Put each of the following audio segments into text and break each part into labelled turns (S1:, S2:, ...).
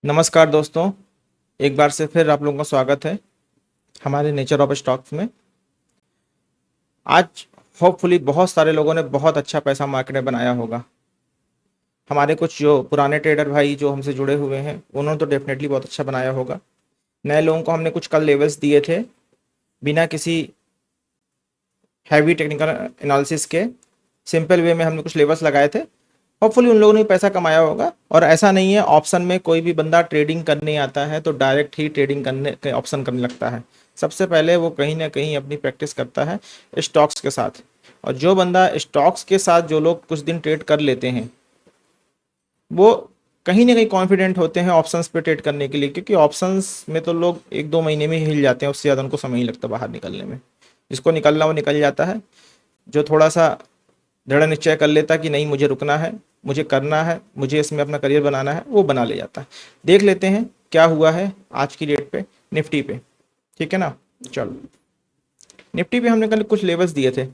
S1: नमस्कार दोस्तों, एक बार से फिर आप लोगों का स्वागत है हमारे नेचर ऑफ स्टॉक्स में। आज होपफुली बहुत सारे लोगों ने बहुत अच्छा पैसा मार्केट में बनाया होगा। हमारे कुछ जो पुराने ट्रेडर भाई जो हमसे जुड़े हुए हैं उन्होंने तो डेफिनेटली बहुत अच्छा बनाया होगा। नए लोगों को हमने कुछ कल लेवल्स दिए थे बिना किसी हैवी टेक्निकल एनालिसिस के, सिंपल वे में हमने कुछ लेवल्स लगाए थे। होपफुली उन लोगों ने पैसा कमाया होगा। और ऐसा नहीं है ऑप्शन में कोई भी बंदा ट्रेडिंग करने आता है तो डायरेक्ट ही ट्रेडिंग करने के ऑप्शन करने लगता है। सबसे पहले वो कहीं ना कहीं अपनी प्रैक्टिस करता है स्टॉक्स के साथ। और जो बंदा स्टॉक्स के साथ जो लोग कुछ दिन ट्रेड कर लेते हैं वो कहीं ना कहीं कॉन्फिडेंट होते हैं ऑप्शंस पे ट्रेड करने के लिए, क्योंकि ऑप्शंस में तो लोग एक दो महीने में ही हिल जाते हैं, उससे ज़्यादा उनको समय ही लगता बाहर निकलने में। जिसको निकलना वो निकल जाता है। जो थोड़ा सा दृढ़ निश्चय कर लेता कि नहीं मुझे रुकना है, मुझे करना है, मुझे इसमें अपना करियर बनाना है, वो बना ले जाता है। देख लेते हैं क्या हुआ है आज की डेट पे निफ्टी पे। ठीक है ना, चलो निफ्टी पे हमने कल कुछ लेवल्स दिए थे।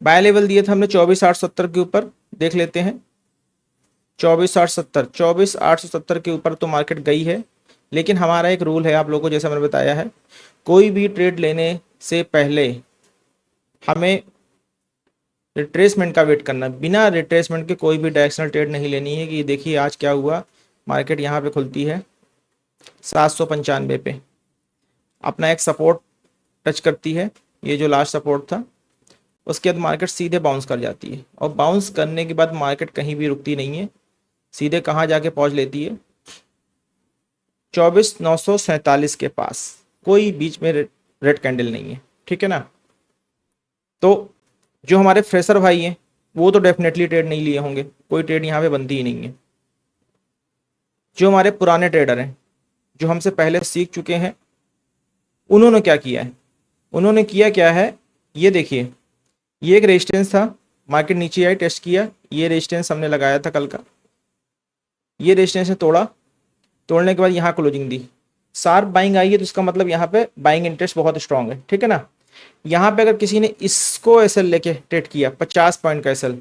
S1: बाय लेवल दिए थे हमने 24,870 के ऊपर। देख लेते हैं 24,870 के ऊपर तो मार्केट गई है। लेकिन हमारा एक रूल है आप लोगों को, जैसे मैंने बताया है, कोई भी ट्रेड लेने से पहले हमें रिट्रेसमेंट का वेट करना। बिना रिट्रेसमेंट के कोई भी डायरेक्शनल ट्रेड नहीं लेनी है। कि देखिए आज क्या हुआ, मार्केट यहाँ पे खुलती है 795 पे, अपना एक सपोर्ट टच करती है, ये जो लास्ट सपोर्ट था। उसके बाद मार्केट सीधे बाउंस कर जाती है और बाउंस करने के बाद मार्केट कहीं भी रुकती नहीं है, सीधे कहाँ जाके पहुँच लेती है 24,947 के पास। कोई बीच में रेड कैंडल नहीं है। ठीक है ना। तो जो हमारे फ्रेशर भाई हैं वो तो डेफिनेटली ट्रेड नहीं लिए होंगे, कोई ट्रेड यहाँ पे बनती ही नहीं है। जो हमारे पुराने ट्रेडर हैं जो हमसे पहले सीख चुके हैं, उन्होंने क्या किया है, उन्होंने किया क्या है, ये देखिए। ये एक रेजिस्टेंस था, मार्केट नीचे आई, टेस्ट किया, ये रेजिस्टेंस हमने लगाया था कल का। ये रेजिस्टेंस ने तोड़ा, तोड़ने के बाद यहाँ closing the, sharp buying I है, तो इसका मतलब यहाँ पे बाइंग इंटरेस्ट बहुत स्ट्रांग है। ठीक है ना। यहाँ पे अगर किसी ने इसको एसएल लेके ट्रेड किया, 50 पॉइंट का एसएल,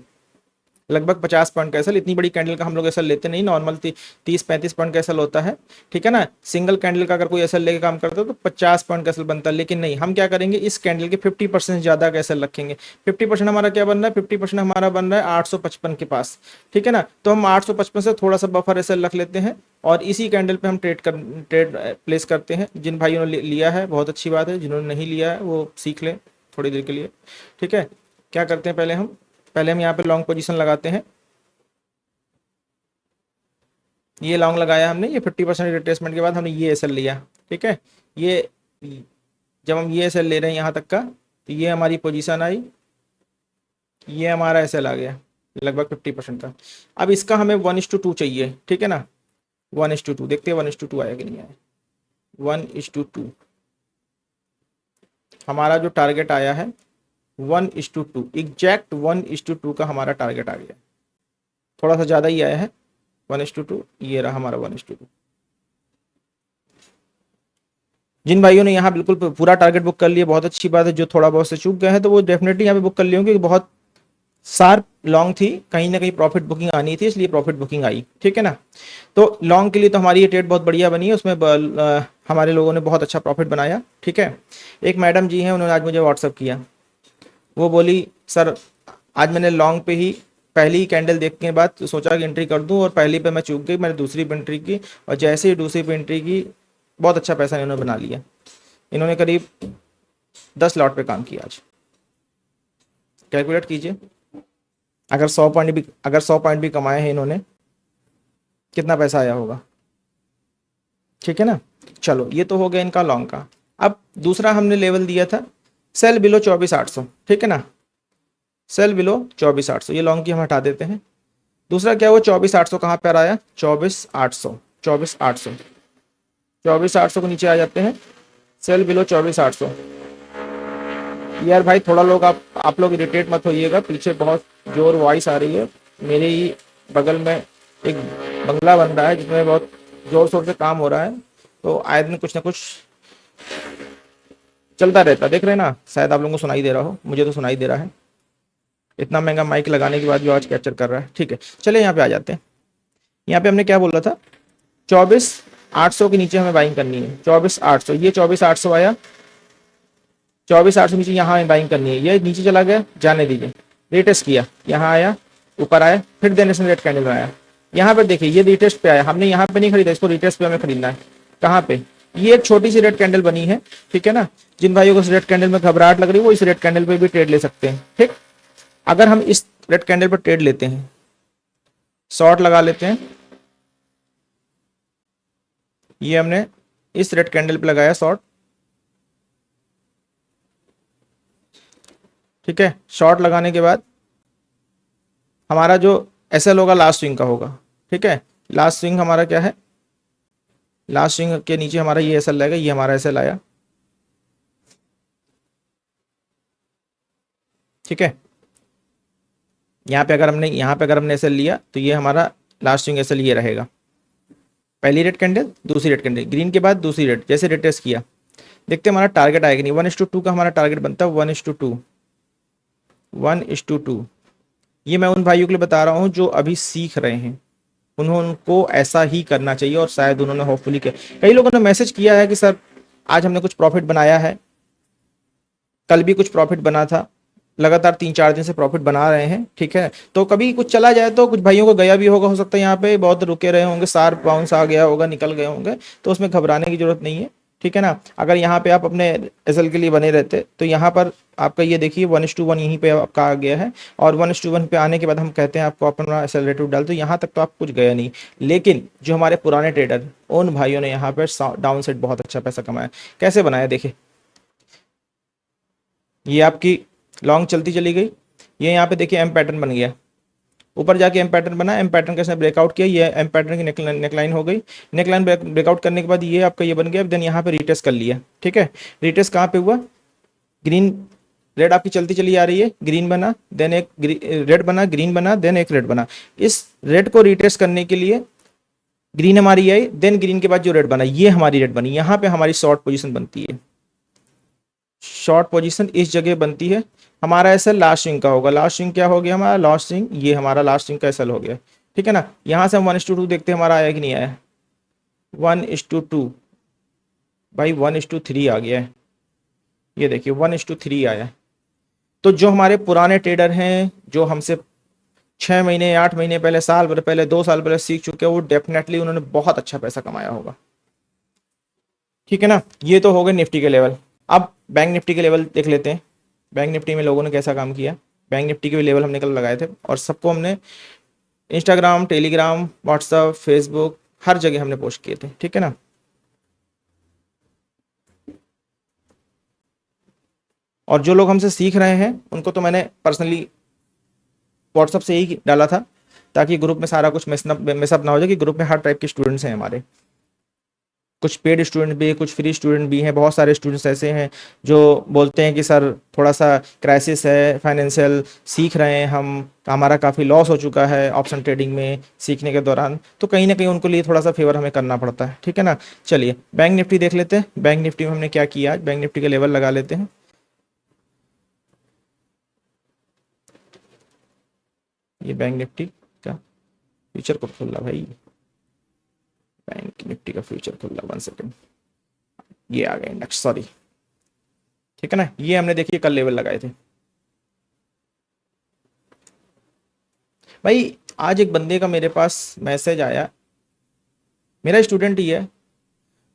S1: लगभग 50 पॉइंट का एसएल, इतनी बड़ी कैंडल का हम लोग एसएल लेते नहीं, नॉर्मल 30-35 पॉइंट का एसएल होता है। ठीक है ना। सिंगल कैंडल का अगर कोई एसएल लेके काम करता है तो 50 पॉइंट का एसएल बनता है। लेकिन नहीं, हम क्या करेंगे, इस कैंडल के 50% ज़्यादा का एसएल रखेंगे। 50% हमारा क्या बन रहा है, 50% हमारा बन रहा है 855 के पास। ठीक है ना। तो हम 855 से थोड़ा सा बफर एसएल रख लेते हैं और इसी कैंडल पे हम ट्रेड प्लेस करते हैं। जिन भाइयों ने लिया है बहुत अच्छी बात है, जिन्होंने नहीं लिया है वो सीख लें थोड़ी देर के लिए। ठीक है। क्या करते हैं, पहले हम यहाँ पे लॉन्ग पोजीशन लगाते हैं। ये लॉन्ग लगाया हमने, ये 50% रिट्रेसमेंट के बाद हमने ये एसएल लिया। ठीक है। ये जब हम ये एसएल ले रहे हैं यहाँ तक का, तो ये हमारी पोजीशन आई, ये हमारा एसएल आ गया लगभग 50% का। अब इसका हमें 1:2 चाहिए। ठीक है ना। 1:2 देखते हैं 1:2 आया कि नहीं आया। 1:2 हमारा जो टारगेट आया है 1:2, एग्जैक्ट 1:2 का हमारा टारगेट आ गया। थोड़ा सा ज़्यादा ही आया है 1:2, ये रहा हमारा 1:2। जिन भाइयों ने यहाँ बिल्कुल पूरा टारगेट बुक कर लिया बहुत अच्छी बात है। जो थोड़ा बहुत से चूक गए हैं तो वो डेफिनेटली यहाँ पे बुक कर लिए होंगे, बहुत शार्प लॉन्ग थी, कहीं ना कहीं प्रॉफिट बुकिंग आनी थी, इसलिए प्रॉफिट बुकिंग आई। ठीक है ना। तो लॉन्ग के लिए तो हमारी ये ट्रेड बहुत बढ़िया बनी है, उसमें हमारे लोगों ने बहुत अच्छा प्रॉफिट बनाया। ठीक है। एक मैडम जी हैं, उन्होंने आज मुझे व्हाट्सअप किया, वो बोली सर आज मैंने लॉन्ग पे ही पहली कैंडल देखने के बाद सोचा कि एंट्री कर दूं और पहली पे मैं चूक गई, मैंने दूसरी पे एंट्री की और जैसे ही दूसरी पे एंट्री की बहुत अच्छा पैसा इन्होंने बना लिया। इन्होंने करीब 10 लॉट पे काम किया आज। कैलकुलेट कीजिए, अगर 100 पॉइंट भी कमाए हैं इन्होंने, कितना पैसा आया होगा। ठीक है ना। चलो ये तो हो गया इनका लॉन्ग का। अब दूसरा हमने लेवल दिया था सेल बिलो 24,800। ठीक है ना। सेल बिलो 24,800, ये लॉन्ग की हम हटा देते हैं। दूसरा क्या हुआ, 24,800 कहाँ पर आया, 24,800, 24,800, 24,800 को नीचे आ जाते हैं। Cell below 24,800। यार भाई थोड़ा लोग आप लोग इरिटेट मत होइएगा, पीछे बहुत जोर वॉइस आ रही है। मेरे ही बगल में एक बंगला बन रहा है जिसमें बहुत जोर शोर से काम हो रहा है, तो आए दिन कुछ ना कुछ चलता रहता है। देख रहे हैं ना, शायद आप लोगों को सुनाई दे रहा हो, मुझे तो सुनाई दे रहा है। इतना महंगा माइक लगाने के बाद भी आवाज कैप्चर कर रहा है। ठीक है, चले यहाँ पे आ जाते हैं। यहाँ पे हमने क्या बोला था, 24,800 के नीचे हमें बाइंग करनी है, 24,800, ये 24,800 आया, 24,800 नीचे यहाँ हमें बाइंग करनी है, ये नीचे चला गया, जाने दीजिए, रीटेस्ट किया, यहाँ आया, ऊपर आया, फिर देन इसने रेड कैंडल आया, यहाँ पर देखिए ये रीटेस्ट पे आया, हमने यहाँ पे नहीं खरीदा, इसको रीटेस्ट पे हमें खरीदना है। कहाँ पे, ये एक छोटी सी रेड कैंडल बनी है, ठीक है ना। जिन भाइयों को इस रेड कैंडल में घबराहट लग रही है वो इस रेड कैंडल पे भी ट्रेड ले सकते हैं, ठीक। अगर हम इस रेड कैंडल पर ट्रेड लेते हैं, शॉर्ट लगा लेते हैं, ये हमने इस रेड कैंडल पे लगाया शॉर्ट, ठीक है। शॉर्ट लगाने के बाद हमारा जो एसएल होगा लास्ट स्विंग का होगा, ठीक है। लास्ट स्विंग हमारा क्या है, लास्ट स्विंग के नीचे हमारा ये एसएल रहेगा, ये हमारा एसएल आया, ठीक है। यहाँ पे अगर हमने एसएल लिया तो ये हमारा लास्ट स्विंग एसएल ये रहेगा, पहली रेड कैंडल, दूसरी रेड कैंडल, ग्रीन के बाद दूसरी रेड, जैसे रिटेस्ट किया, देखते हैं हमारा टारगेट आएगा नहीं। 1:2 का हमारा टारगेट बनता है, 1:2, 1:2। ये मैं उन भाइयों के लिए बता रहा हूँ जो अभी सीख रहे हैं, उनको ऐसा ही करना चाहिए, और शायद उन्होंने होपफुली किया। कई लोगों ने मैसेज किया है कि सर आज हमने कुछ प्रॉफिट बनाया है, कल भी कुछ प्रॉफिट बना था, लगातार 3-4 दिन से प्रॉफिट बना रहे हैं, ठीक है। तो कभी कुछ चला जाए तो कुछ भाइयों को गया भी होगा, हो सकता है यहाँ पे बहुत रुके रहे होंगे, शार्प बाउंस आ गया होगा, निकल गए होंगे, तो उसमें घबराने की जरूरत नहीं है, ठीक है ना। अगर यहाँ पे आप अपने एसएल के लिए बने रहते तो यहाँ पर आपका ये देखिए 1:1 यहीं पे आपका आ गया है, और 1:1 पे आने के बाद हम कहते हैं आपको अपना एसएलरेटिव डाल, तो यहाँ तक तो आप कुछ गया नहीं। लेकिन जो हमारे पुराने ट्रेडर, उन भाइयों ने यहाँ पर डाउन साइड बहुत अच्छा पैसा कमाया। कैसे बनाया देखिए, ये आपकी लॉन्ग चलती चली गई, ये यहाँ पे देखिए एम पैटर्न बन गया, ऊपर जाके एम पैटर्न बना, एम पैटर्न कैसे ब्रेकआउट किया, ये एम पैटर्न की नेकलाइन हो गई, नेकलाइन ब्रेकआउट करने के बाद ये आपका ये बन गया, देन यहाँ पे रीटेस्ट कर लिया, ठीक है। रीटेस्ट कहाँ पे हुआ, ग्रीन रेड आपकी चलती चली आ रही है, ग्रीन बना, देन एक रेड बना, ग्रीन बना, देन एक रेड बना। इस रेड को रीटेस्ट करने के लिए ग्रीन हमारी आई, देन ग्रीन के बाद जो रेड बना, ये हमारी रेड बनी, यहाँ पे हमारी शॉर्ट पोजिशन बनती है, शॉर्ट पोजीशन इस जगह बनती है। हमारा एसएल लास्ट स्विंग का होगा, लास्ट स्विंग क्या हो गया हमारा, लास्ट स्विंग, ये हमारा लास्ट स्विंग का एसएल हो गया, ठीक है ना। यहाँ से हम 1:2 देखते हैं हमारा आया कि नहीं आया, 1:2, भाई 1:3 आ गया है, ये देखिए 1:3 आया है। तो जो हमारे पुराने ट्रेडर हैं, जो हमसे 6 महीने 8 महीने पहले, साल भर पहले, 2 साल पहले सीख चुके हैं, वो डेफिनेटली उन्होंने बहुत अच्छा पैसा कमाया होगा, ठीक है ना। ये तो हो गए निफ्टी के लेवल। अब बैंक निफ्टी के लेवल देख लेते हैं, बैंक निफ्टी में लोगों ने कैसा काम किया। बैंक निफ्टी के भी लेवल हमने कल लगाए थे, और सबको हमने इंस्टाग्राम, टेलीग्राम, व्हाट्सअप, फेसबुक, हर जगह हमने पोस्ट किए थे, ठीक है ना। और जो लोग हमसे सीख रहे हैं उनको तो मैंने पर्सनली व्हाट्सअप से ही डाला था, ताकि ग्रुप में सारा कुछ मिसअप ना हो जाए, कि ग्रुप में हर टाइप के स्टूडेंट्स हैं हमारे, कुछ पेड स्टूडेंट भी, कुछ फ्री स्टूडेंट भी हैं। बहुत सारे स्टूडेंट्स ऐसे हैं जो बोलते हैं कि सर थोड़ा सा क्राइसिस है, फाइनेंशियल सीख रहे हैं हम, हमारा काफ़ी लॉस हो चुका है ऑप्शन ट्रेडिंग में सीखने के दौरान, तो कहीं ना कहीं उनको लिए थोड़ा सा फेवर हमें करना पड़ता है, ठीक है ना। चलिए बैंक निफ्टी देख लेते हैं, बैंक निफ्टी में हमने क्या किया आज, बैंक निफ्टी के लेवल लगा लेते हैं। ये बैंक निफ्टी का फ्यूचर को खोल रहा भाई, बैंक निफ्टी का फ्यूचर खोल रहा, 1 सेकेंड, ये आ गया इंडेक्स, सॉरी, ठीक है ना। ये हमने देखिए कल लेवल लगाए थे भाई। आज एक बंदे का मेरे पास मैसेज आया, मेरा स्टूडेंट ही है,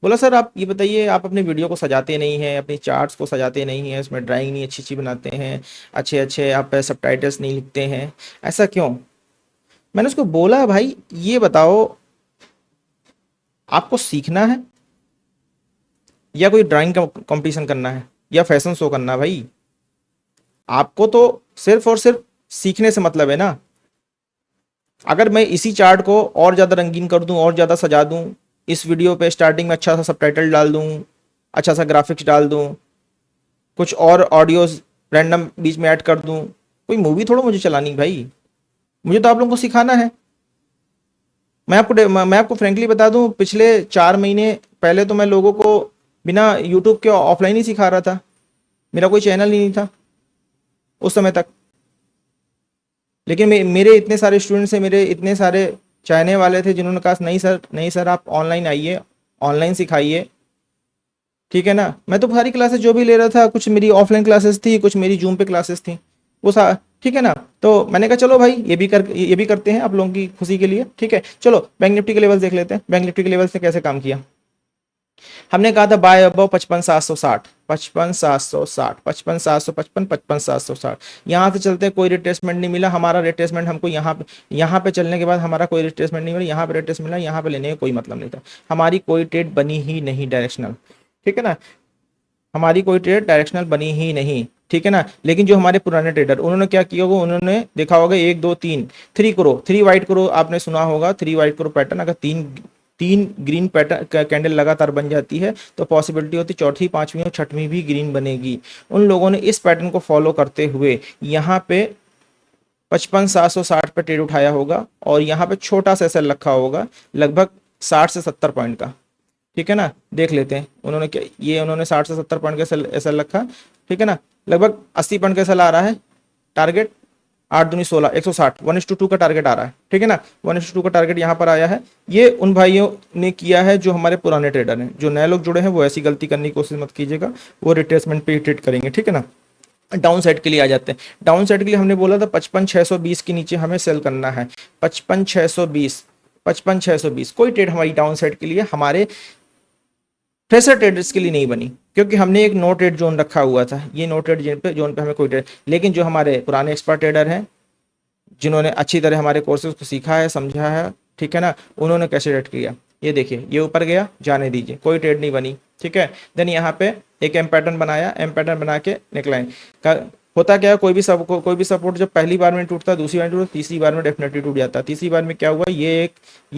S1: बोला सर आप ये बताइए, आप अपने वीडियो को सजाते नहीं हैं, अपनी चार्ट्स को सजाते नहीं हैं, उसमें ड्राइंग नहीं अच्छी अच्छी बनाते हैं, अच्छे अच्छे आप सबटाइटल्स नहीं लिखते हैं, ऐसा क्यों। मैंने उसको बोला भाई ये बताओ, आपको सीखना है या कोई ड्राइंग का कंपटीशन करना है या फैशन शो करना है भाई। आपको तो सिर्फ और सिर्फ सीखने से मतलब है ना। अगर मैं इसी चार्ट को और ज़्यादा रंगीन कर दूं, और ज़्यादा सजा दूं, इस वीडियो पे स्टार्टिंग में अच्छा सा सबटाइटल डाल दूं, अच्छा सा ग्राफिक्स डाल दूं, कुछ और ऑडियोज रैंडम बीच में ऐड कर दूं, कोई मूवी थोड़ा मुझे चलानी भाई, मुझे तो आप लोगों को सिखाना है। मैं आपको फ्रेंकली बता दूं, पिछले 4 महीने पहले तो मैं लोगों को बिना यूट्यूब के ऑफलाइन ही सिखा रहा था, मेरा कोई चैनल ही नहीं था उस समय तक। लेकिन मेरे इतने सारे स्टूडेंट्स हैं, मेरे इतने सारे चाइना वाले थे जिन्होंने कहा नहीं सर, नहीं सर, आप ऑनलाइन आइए, ऑनलाइन सिखाइए, ठीक है ना। मैं तो सारी क्लासेस जो भी ले रहा था, कुछ मेरी ऑफलाइन क्लासेस थी, कुछ मेरी जूम पे क्लासेस थी, वो सा ठीक है ना। तो मैंने कहा चलो भाई ये भी करते हैं आप लोगों की खुशी के लिए, ठीक है। चलो बैंक निफ्टी के लेवल्स देख लेते हैं, बैंक निफ्टी के लेवल्स ने कैसे काम किया। हमने कहा था बाय अबव 55,760, 55,760, 55,755, 55,760। यहाँ से चलते हैं, कोई रिट्रेसमेंट नहीं मिला हमारा। रिट्रेसमेंट हमको यहाँ पे चलने के बाद हमारा कोई रिट्रेसमेंट नहीं मिला, यहाँ पे रिट्रेसमेंट मिला, यहाँ पे लेने का कोई मतलब नहीं था। हमारी कोई ट्रेड बनी ही नहीं डायरेक्शनल, ठीक है ना, हमारी कोई ट्रेड डायरेक्शनल बनी ही नहीं, ठीक है ना। लेकिन जो हमारे पुराने ट्रेडर, उन्होंने क्या किया होगा, उन्होंने देखा होगा 1 2 3 3 करो, 3 वाइट करो, आपने सुना होगा 3 वाइट करो पैटर्न। अगर तीन तीन ग्रीन पैटर्न कैंडल लगातार बन जाती है तो पॉसिबिलिटी होती है चौथी, पांचवी और छठवीं भी ग्रीन बनेगी। उन लोगों ने इस पैटर्न को फॉलो करते हुए यहाँ पे 55,760 पे ट्रेड उठाया होगा और यहाँ पे छोटा सा एसएल रखा होगा लगभग 60 से 70 पॉइंट का, ठीक है ना। देख लेते हैं उन्होंने क्या, ये उन्होंने 60 से 70 पॉइंट का एसएल रखा, ठीक है ना। लगभग 80 पॉइंट का एसएल आ रहा है टारगेट, 8 दूनी 16, 160, 1:2 का टारगेट आ रहा है, ठीक है ना। 1:2 का टारगेट यहाँ पर आया है। ये उन भाइयों ने किया है जो हमारे पुराने ट्रेडर हैं। जो नए लोग जुड़े हैं वो ऐसी गलती करने की कोशिश मत कीजिएगा, वो रिट्रेसमेंट पे ही ट्रेड करेंगे, ठीक है ना। डाउन साइड के लिए आ जाते हैं। डाउन साइड के लिए हमने बोला था 55,620 के नीचे हमें सेल करना है। 55,620, 55,620 कोई ट्रेड हमारी डाउन साइड के लिए हमारे फ्रेशर ट्रेडर्स के लिए नहीं बनी, क्योंकि हमने एक नो ट्रेड जोन रखा हुआ था। ये नो ट्रेड जोन पे हमें कोई ट्रेड, लेकिन जो हमारे पुराने एक्सपर्ट ट्रेडर हैं जिन्होंने अच्छी तरह हमारे कोर्सेज को सीखा है, समझा है, ठीक है ना, उन्होंने कैसे ट्रेड किया ये देखिए। ये ऊपर गया, जाने दीजिए, कोई ट्रेड नहीं बनी, ठीक है। देन यहाँ पे एक एम पैटर्न बनाया, एम पैटर्न बना के निकलाएं। होता क्या है, कोई भी सपोर्ट जब पहली बार में टूटता है, दूसरी बार में टूटता, तीसरी बार में डेफिनेटली टूट जाता है। तीसरी बार में क्या हुआ, ये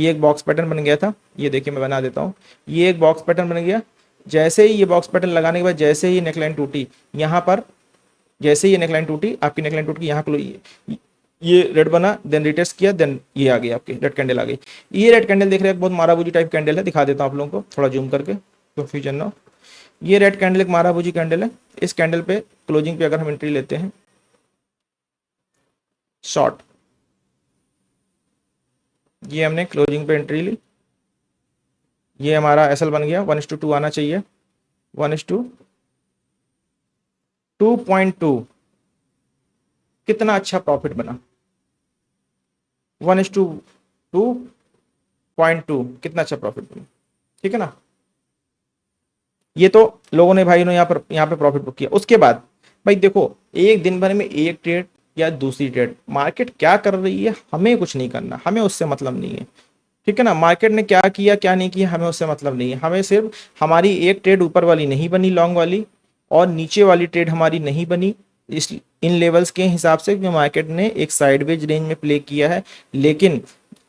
S1: एक बॉक्स पैटर्न बन गया था। ये देखिए मैं बना देता हूँ, ये एक बॉक्स पैटर्न बन गया। जैसे ही ये बॉक्स पैटर्न लगाने के बाद जैसे ही नेकलाइन टूटी, यहाँ पर जैसे ही ये नेकलाइन टूटी, आपकी नेकलाइन टूट के यहाँ ये रेड बना, देन रिटेस्ट किया, देन ये आ गई आपकी रेड कैंडल आ गई। ये रेड कैंडल देख रहे हैं, बहुत माराबूजी टाइप कैंडल है, दिखा देता हूँ आप लोगों को थोड़ा जूम करके, कंफ्यूजन ना। ये रेड कैंडल एक माराबूजी कैंडल है। इस कैंडल पे क्लोजिंग पे अगर हम एंट्री लेते हैं शॉर्ट, ये हमने क्लोजिंग पे एंट्री ली, ये हमारा एसएल बन गया। 1:2 आना चाहिए, 1:2.2 कितना अच्छा प्रॉफिट बना। 1:2.2 कितना अच्छा प्रॉफिट बना, ठीक है ना। ये तो लोगों ने भाई यहाँ पे प्रॉफिट बुक किया। उसके बाद भाई देखो, एक दिन भर में एक ट्रेड या दूसरी ट्रेड, मार्केट क्या कर रही है हमें कुछ नहीं करना, हमें उससे मतलब नहीं है, ठीक है ना। मार्केट ने क्या किया क्या नहीं किया हमें उससे मतलब नहीं है। हमें सिर्फ हमारी एक ट्रेड ऊपर वाली नहीं बनी लॉन्ग वाली, और नीचे वाली ट्रेड हमारी नहीं बनी इस इन लेवल्स के हिसाब से, जो मार्केट ने एक साइडवेज रेंज में प्ले किया है। लेकिन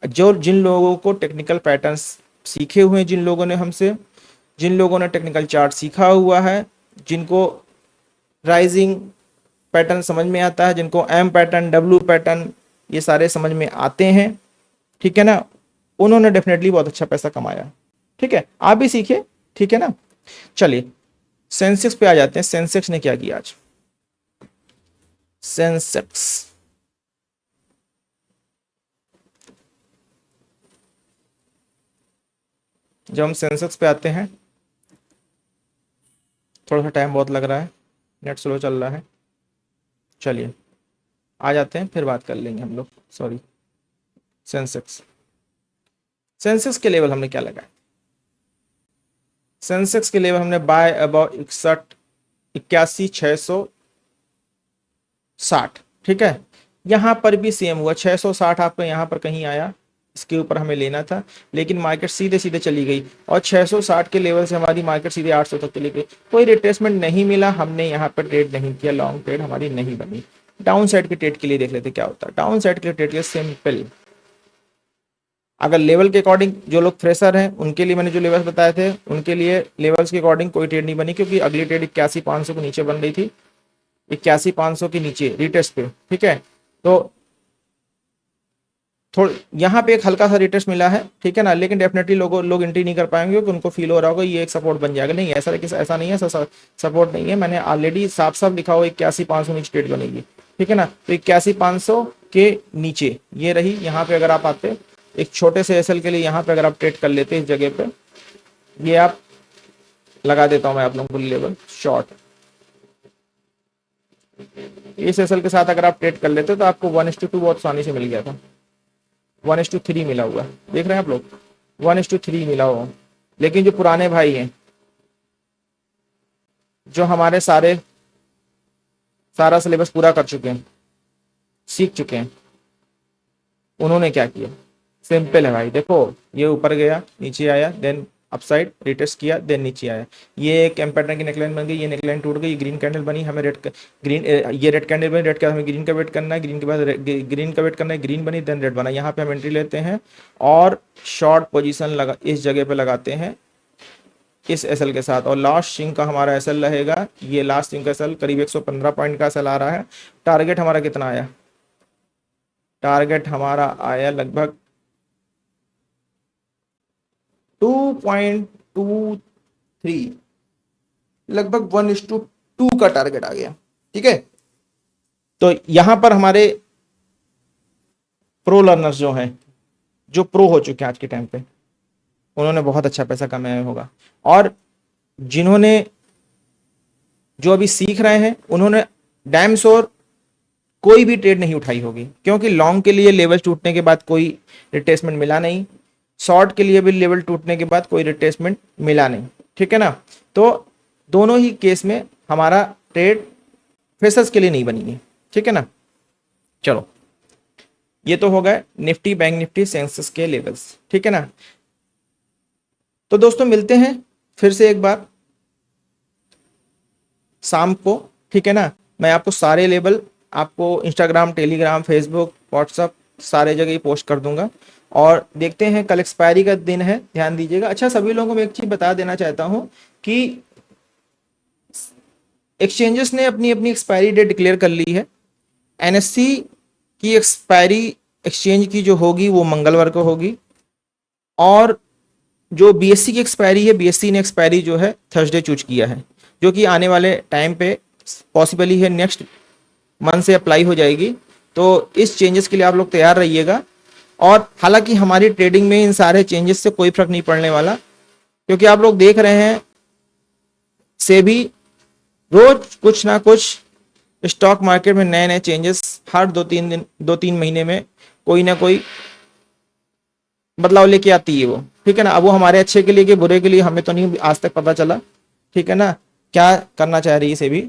S1: जिन लोगों को टेक्निकल पैटर्न्स सीखे हुए हैं, जिन लोगों ने टेक्निकल चार्ट सीखा हुआ है, जिनको राइजिंग पैटर्न समझ में आता है, जिनको एम पैटर्न, डब्ल्यू पैटर्न ये सारे समझ में आते हैं, ठीक है ना, उन्होंने डेफिनेटली बहुत अच्छा पैसा कमाया, ठीक है। आप भी सीखिए, ठीक है ना। चलिए सेंसेक्स पे आ जाते हैं। सेंसेक्स ने क्या किया आज। सेंसेक्स जब हम सेंसेक्स पे आते हैं, थोड़ा सा टाइम बहुत लग रहा है, नेट स्लो चल रहा है। चलिए आ जाते हैं, फिर बात कर लेंगे हम लोग। सॉरी, सेंसेक्स के लेवल हमने क्या लगाया। सेंसेक्स के लेवल हमने बाय अबाउट 81,660, ठीक है। यहां पर भी सेम हुआ, 660 आपका यहां पर कहीं आया, इसके ऊपर हमें लेना था, लेकिन मार्केट सीधे सीधे चली गई और 660 के लेवल से हमारी मार्केट सीधे 800 तक चली गई। कोई रिट्रेसमेंट नहीं मिला, हमने यहाँ पर ट्रेड नहीं किया, लॉन्ग ट्रेड हमारी नहीं बनी। डाउन साइड के ट्रेड के लिए देख लेते क्या होता है। डाउन साइड के लिए ट्रेड के सिंपल, अगर लेवल के अकॉर्डिंग जो लोग फ्रेशर हैं उनके लिए मैंने जो लेवल्स बताए थे, उनके लिए लेवल्स के अकॉर्डिंग कोई ट्रेड नहीं बनी, क्योंकि अगली ट्रेड 81,500 के नीचे बन रही थी, 81,500 के नीचे रिटेस्ट पे, ठीक है। तो थोड़ा यहाँ पे एक हल्का सा रिटेस्ट मिला है, ठीक है ना, लेकिन डेफिनेटली लोग एंट्री नहीं कर पाएंगे क्योंकि उनको फील हो रहा होगा ये एक सपोर्ट बन जाएगा। नहीं, ऐसा नहीं है, सपोर्ट नहीं है। मैंने ऑलरेडी साफ साफ लिखा हुआ 81,500 नीचे ट्रेड बनेगी, ठीक है ना। तो 81,500 के नीचे ये रही। यहाँ पे अगर आप आते एक छोटे से एसएल के लिए यहाँ पे अगर आप ट्रेड कर लेते हैं इस जगह पे, ये आप लगा देता हूं मैं आप लोगों को लेवल शॉर्ट, इस एसएल के साथ अगर आप ट्रेड कर लेते तो आपको 1:2 बहुत आसानी से मिल गया था, 1:3 मिला हुआ है, देख रहे हैं आप लोग, 1:3 मिला हुआ। लेकिन जो पुराने भाई हैं, जो हमारे सारा सिलेबस पूरा कर चुके हैं, सीख चुके हैं, उन्होंने क्या किया, सिंपल है भाई, देखो ये ऊपर गया, नीचे आया, देन अपसाइड रिटेस्ट किया, देन नीचे आया, ये एक पैटर्न की नेकलाइन बन गई, ये नेकलाइन टूट गई, ग्रीन कैंडल बनी, हमें ये रेड कैंडल बनी, रेड के बाद हमें ग्रीन का वेट करना है, ग्रीन के बाद ग्रीन का वेट करना है, ग्रीन बनी, देन रेड बना, यहाँ पे हम एंट्री लेते हैं और शॉर्ट पोजीशन लगा इस जगह पे लगाते हैं इस एसएल के साथ, और लास्ट स्विंग का हमारा एसएल रहेगा, ये लास्ट स्विंग का एसएल करीब 115 पॉइंट का एसएल आ रहा है। टारगेट हमारा कितना आया, टारगेट हमारा आया लगभग 2.23, लगभग 1:2 का टारगेट आ गया। ठीक है, तो यहां पर हमारे प्रो लर्नर्स जो हैं, जो प्रो हो चुके हैं आज के टाइम पे, उन्होंने बहुत अच्छा पैसा कमाया होगा, और जिन्होंने जो अभी सीख रहे हैं उन्होंने डैम श्योर कोई भी ट्रेड नहीं उठाई होगी, क्योंकि लॉन्ग के लिए लेवल टूटने के बाद कोई रिट्रेसमेंट मिला नहीं, शॉर्ट के लिए भी लेवल टूटने के बाद कोई रिट्रेसमेंट मिला नहीं। ठीक है ना, तो दोनों ही केस में हमारा ट्रेड फ्रेशर्स के लिए नहीं बनी है। ठीक है ना, चलो ये तो हो गए निफ्टी, बैंक निफ्टी, सेंसेक्स के लेवल्स। ठीक है ना, तो दोस्तों मिलते हैं फिर से एक बार शाम को। ठीक है ना, मैं आपको सारे लेवल आपको इंस्टाग्राम, टेलीग्राम, फेसबुक, व्हाट्सअप सारे जगह ही पोस्ट कर दूंगा, और देखते हैं, कल एक्सपायरी का दिन है, ध्यान दीजिएगा। अच्छा, सभी लोगों को मैं एक चीज बता देना चाहता हूं कि एक्सचेंजेस ने अपनी अपनी एक्सपायरी डेट डिक्लेयर कर ली है। एनएससी की एक्सपायरी एक्सचेंज की जो होगी वो मंगलवार को होगी, और जो बीएससी की एक्सपायरी है, बीएससी ने एक्सपायरी जो है थर्सडे चूज किया है, जो कि आने वाले टाइम पे पॉसिबली है नेक्स्ट मंथ से अप्लाई हो जाएगी। तो इस चेंजेस के लिए आप लोग तैयार रहिएगा, और हालांकि हमारी ट्रेडिंग में इन सारे चेंजेस से कोई फर्क नहीं पड़ने वाला, क्योंकि आप लोग देख रहे हैं सेबी रोज कुछ ना कुछ स्टॉक मार्केट में नए नए चेंजेस हर 2-3 महीने में कोई ना कोई बदलाव लेके आती है वो। ठीक है ना, अब वो हमारे अच्छे के लिए कि बुरे के लिए हमें तो नहीं आज तक पता चला। ठीक है ना, क्या करना चाह रही है सेबी,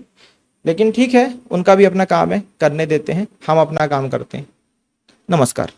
S1: लेकिन ठीक है, उनका भी अपना काम है, करने देते हैं, हम अपना काम करते हैं। नमस्कार।